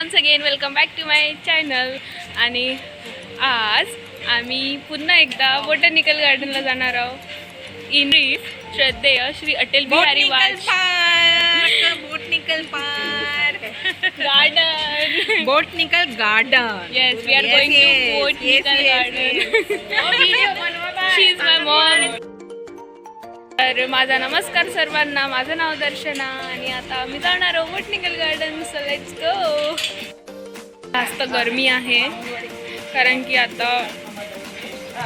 Once again welcome back to my channel. आणि आज आम्ही पुन्हा एकदा बोटॅनिकल गार्डनला जाणार आहोत. इन श्रद्धेय Shri Atal Bihari Vajpayee botanical park garden. Botanical garden. Yes, we are going to botanical garden. She is my mom. तर माझा नमस्कार सर्वांना. माझं नाव दर्शना आणि आता आम्ही जाणार आहोत botanical garden. So let's go. जास्त गरमी आहे कारण की आता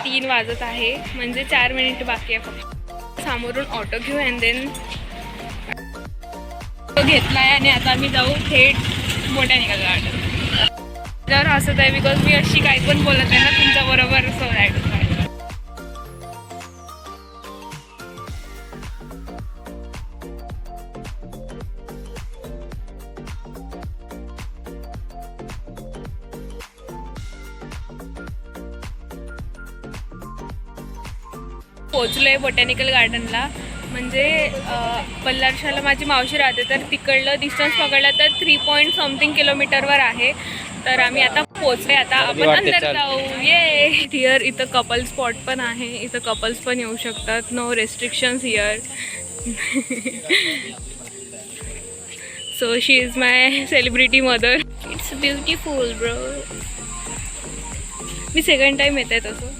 3 वाजत आहे, म्हणजे 4 मिनिट बाकी आहे फक्त. समोरून ऑटो घेऊ अँड देन घेतला आहे आणि आता आम्ही जाऊ थेट बोटॅनिकल गार्डन. जर हसत आहे बिकॉज मी अशी काही पण बोलत आहे ना तुमच्या बरोबर. सो दॅट पोचलोय बोटॅनिकल गार्डनला. म्हणजे बल्लारशाला माझी मावशी राहते, तर तिकडलं डिस्टन्स पकडलं तर 3 समथिंग किलोमीटरवर आहे. तर आम्ही आता पोचले. आता आपण अंदर जाऊ. ये हिअर इथं कपल स्पॉट पण आहे. इथं कपल्स पण येऊ शकतात. No restrictions here. So she is my celebrity mother. It's beautiful bro. मी सेकंड टाइम येत आहे. तसं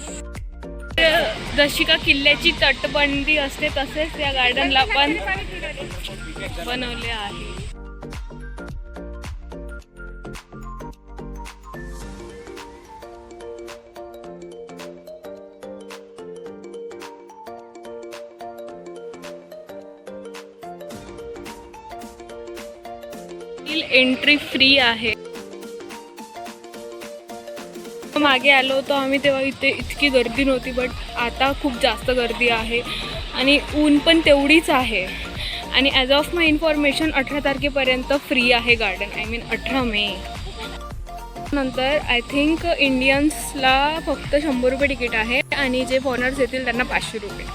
जशी का किल्ल्याची तटबंदी असते तसेच या गार्डनला पण बनवले आहे. एंट्री फ्री आहे. मागे आलो होतो आम्ही तेव्हा इथे इतकी गर्दी नव्हती, बट आता खूप जास्त गर्दी आहे आणि ऊन पण तेवढीच आहे. आणि ॲज ऑफ माय इन्फॉर्मेशन 18 तारखेपर्यंत फ्री आहे गार्डन. आय मीन 18 मे नंतर आय थिंक इंडियन्सला फक्त 100 रुपये तिकीट आहे आणि जे फॉरेनर्स येतील त्यांना 500 रुपये.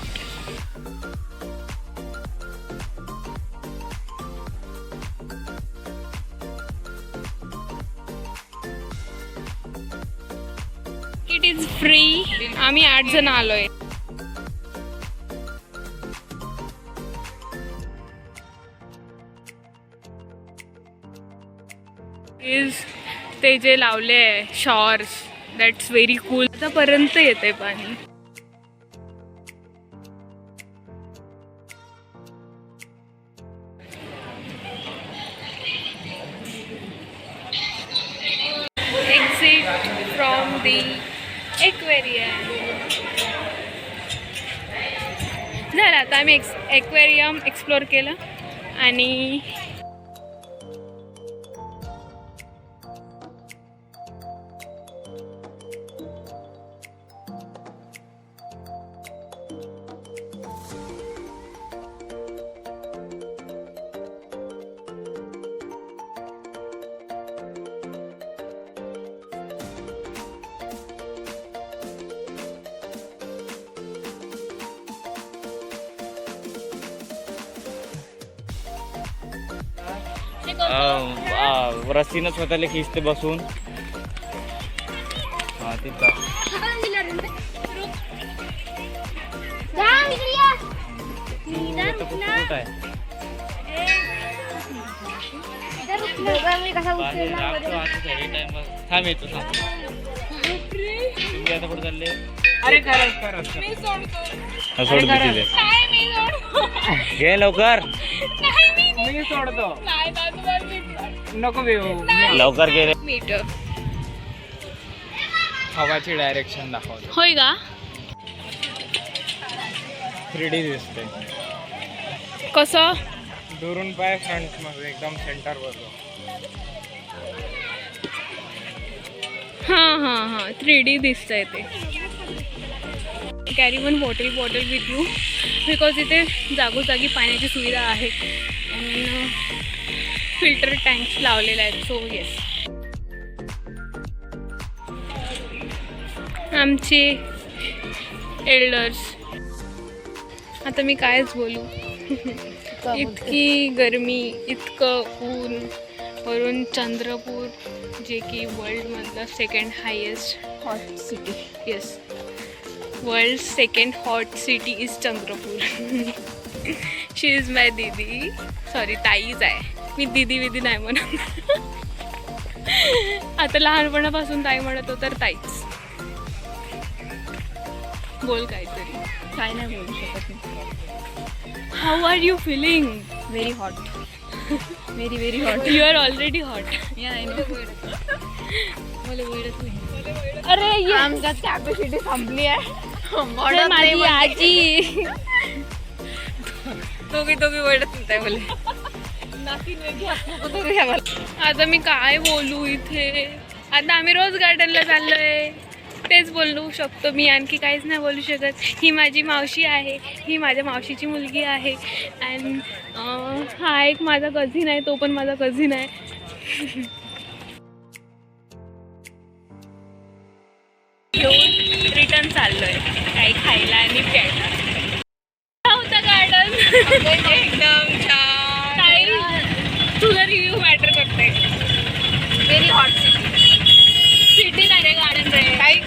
It is free. आम्ही 8 जण आलोय. ते जे लावले आहे शॉर्स, दॅट्स व्हेरी कूल. आतापर्यंत येते पाणी. Exit from the aquarium. झालं आता आम्ही एक्वेरियम एक्सप्लोर केलं आणि रस्सीनं स्वतःला खिचते बसून. हा तिथं थांब येतो. तुम्ही आता कुठे चालले? अरे खरंच सोड घे लवकर. मी सोडतो. नको लवकर गेले. मीटर हवाची डायरेक्शन दाखवतो. होय का? 3D दिसते. कसं? दुरून पाय फ्रंट मध्ये एकदम सेंटर वर. हां 3D दिसतंय ते. Carry one bottle with you because इथे जागोजागी पाण्याची सुविधा आहे आणि फिल्टर टँक्स लावलेले आहेत. सो येस, आमचे एल्डर्स. आता मी कायच बोलू. इतकी गरमी, इतकं ऊन, वरून चंद्रपूर, जे की वर्ल्डमधलं second highest hot city. Yes, world second hot city is Chandrapur. She is my didi, sorry ताईच आहे, मी दीदी विदी नाही म्हणत. आता लहानपणापासून ताई म्हणतो तर ताईच. बोल काहीतरी. काय नाही बोलू शकत मी. How are you feeling? Very hot. Very very hot. You are already hot. Yeah I know. मला वेळच नाही. अरे ये आमच्यात कॅपॅसिटी संपली आहे. हे माझी आजी. दोघी वेळच नाही बोले. आता मी काय बोलू इथे. आता आम्ही रोज गार्डनला चाललोय, तेच बोलू शकतो मी, आणखी काहीच नाही बोलू शकत. ही माझी मावशी आहे, ही माझ्या मावशीची मुलगी आहे. अँड हा एक माझा कझिन आहे, तो पण माझा कझिन आहे. घेऊन रिटर्न चाललोय काही खायला आणि प्यायला. होता गार्डन एकदम छान. तुझा रिव्ह्यू मॅटर करते. व्हेरी हॉट सिटी नाही रे, गार्डन रे. काही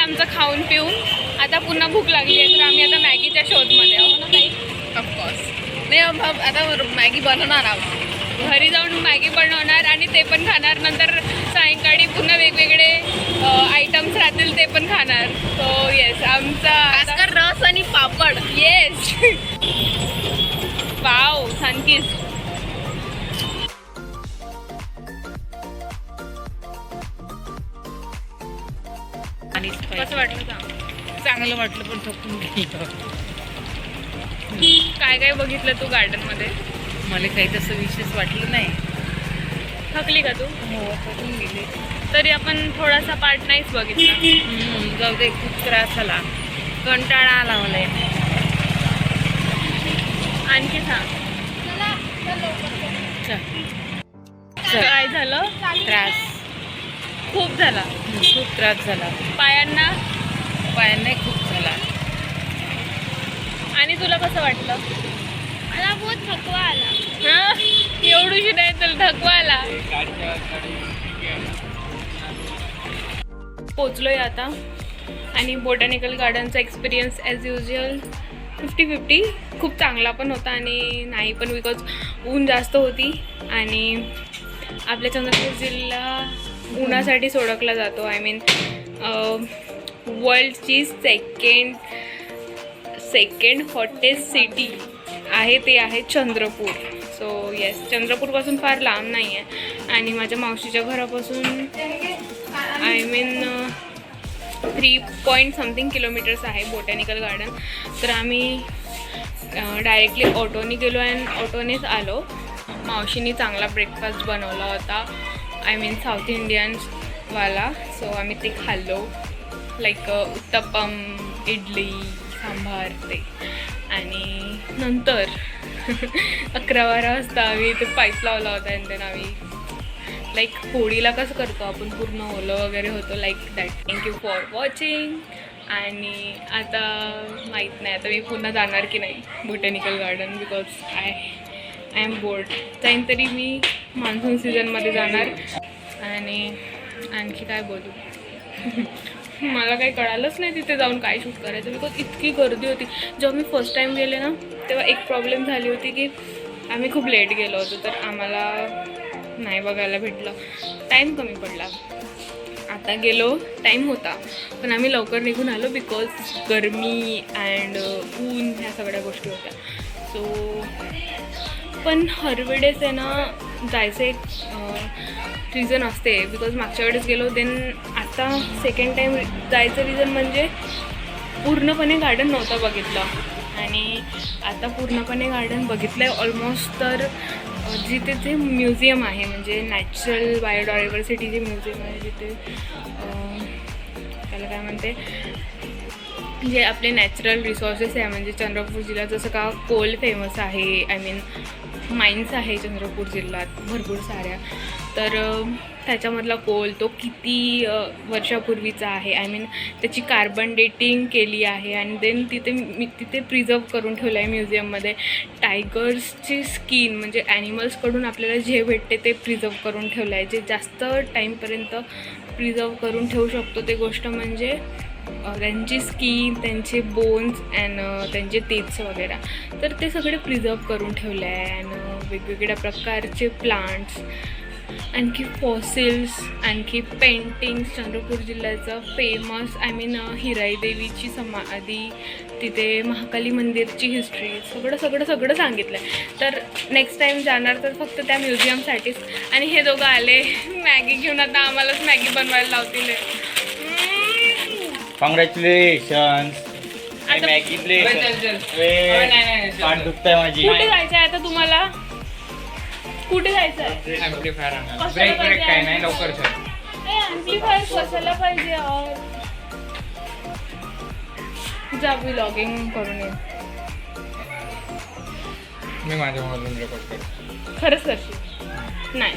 आमचं खाऊन पिऊन आता पुन्हा भूक लागली आहे, तर आम्ही आता मॅगीच्या शोधमध्ये आहोत ना ताई. ऑफकोर्स नाही. आता मॅगी बनवणार आहोत. घरी जाऊन मॅगी बनवणार आणि ते पण खाणार. नंतर सायंकाळी पुन्हा वेगवेगळे आयटम्स राहतील, ते पण खाणार. सो येस, आमचा आजकाल रस आणि पापड. येस. वाव, थँक्यूज. आणि कसं वाटलं सांग. चांगलं वाटलं पण थकून गेलं. काय काय बघितलं तू गार्डनमध्ये? मला काही तसं विशेष वाटलं नाही. थकली का तू? हो, थकून गेले. तरी आपण थोडासा पार्ट नाहीच बघितला. जाऊ दे, खूप त्रास झाला, कंटाळा आला मला. आणखी सांग चल. काय झालं? त्रास खूप झाला. खूप त्रास झाला. पायांना? पायांना खूप झाला. आणि तुला कसं वाटलं? मला बहुत थकवा आला. हा, एवढीशी नाही तर थकवा आला. पोचलोय आता आणि बोटॅनिकल गार्डनचा एक्सपिरियन्स ॲज युजल 50-50. खूप चांगला पण होता आणि नाही पण, बिकॉज ऊन जास्त होती. आणि आपल्या चंद्रपूर जिल्हा उन्हासाठीच ओळखला जातो. आय मीन वर्ल्डची सेकंड हॉटेस्ट सिटी आहे, ते आहे चंद्रपूर. सो येस, चंद्रपूरपासून फार लांब नाही आहे. आणि माझ्या मावशीच्या घरापासून आय मीन 3 किलोमीटर्स आहे बोटॅनिकल गार्डन. तर आम्ही डायरेक्टली ऑटोने गेलो आणि ऑटोनेच आलो. मावशीने चांगला ब्रेकफास्ट बनवला होता, आय मीन साऊथ इंडियन्सवाला. सो आम्ही ते खाल्लो, लाईक उत्तप्पम, इडली, सांबार ते. आणि नंतर 11-12 वाजता आम्ही ते पाईप लावला होता. आणि देन आम्ही लाईक होळीला कसं करतो आपण, पूर्ण ओलं वगैरे होतं, like that. Thank you for watching. आणि आता माहीत नाही आता मी पुन्हा जाणार की नाही botanical garden, because I am bored. जाईन तरी मी मान्सून सीझनमध्ये जाणार. आणि आणखी काय बोलू. मला काही कळालंच नाही तिथे जाऊन काय शूट करायचं, बिकॉज इतकी गर्दी होती. जेव्हा मी फर्स्ट टाईम गेले ना, तेव्हा एक प्रॉब्लेम झाली होती की आम्ही खूप लेट गेलो होतो, तर आम्हाला नाही बघायला भेटलं, टाईम कमी पडला. आता गेलो, टाईम होता, पण आम्ही लवकर निघून आलो बिकॉज गरमी अँड ऊन ह्या सगळ्या गोष्टी होत्या. सो पण हर वेळेस आहे ना जायचं एक रिझन असते, बिकॉज मागच्या वेळेस गेलो, देन आता सेकंड टाईम जायचं रिझन म्हणजे पूर्णपणे गार्डन नव्हतं बघितलं. आणि आता पूर्णपणे गार्डन बघितलं आहे ऑलमोस्ट. तर जिथे जे म्युझियम आहे, म्हणजे नॅचरल बायोडायव्हर्सिटी जे म्युझियम आहे, जिथे त्याला काय म्हणते, जे आपले नॅचरल रिसोर्सेस आहे, म्हणजे चंद्रपूर जिल्ह्यात जसं का कोल फेमस आहे, आय मीन माइन्स आहे चंद्रपूर जिल्ह्यात भरपूर साऱ्या. तर त्याच्यामधला कोल तो किती वर्षापूर्वीचा आहे. आय मीन त्याची कार्बन डेटिंग केली आहे आणि देन तिथे प्रिझर्व करून ठेवलं आहे म्युझियममध्ये. टायगर्सची स्किन म्हणजे ॲनिमल्सकडून आपल्याला जे भेटते ते प्रिझर्व करून ठेवलं आहे. जे जास्त टाईमपर्यंत प्रिझर्व करून ठेवू शकतो ते गोष्ट म्हणजे त्यांची स्किन, त्यांचे बोन्स अँड त्यांचे टीथ्स वगैरे. तर ते सगळे प्रिझर्व करून ठेवले आहे. अँड वेगवेगळ्या प्रकारचे प्लांट्स, आणखी फॉसिल्स, आणखी पेंटिंग्स. चंद्रपूर जिल्ह्याचं फेमस आय मीन हिराई देवीची समाधी, तिथे महाकाली मंदिरची हिस्ट्री, सगळं सांगितलं आहे. तर नेक्स्ट टाईम जाणार तर फक्त त्या म्युझियमसाठीच. आणि हे दोघं आले मॅगी घेऊन, आता आम्हालाच मॅगी बनवायला लावतील. कॉंग्रॅच्युलेशन्स. आता पाठ दुखताय माझी. कुठे जायचं आहे आता तुम्हाला? कुठे जायचं आहे? ॲम्प्लिफायर ब्रेक काय नाही, लवकर चल. ॲम्प्लिफायर कशाला पाहिजे यार? जा व्लॉगिंग करून ये. मी माझ्या मोबाईलवरून रेकॉर्ड करतो. खरंच करशील? नाही.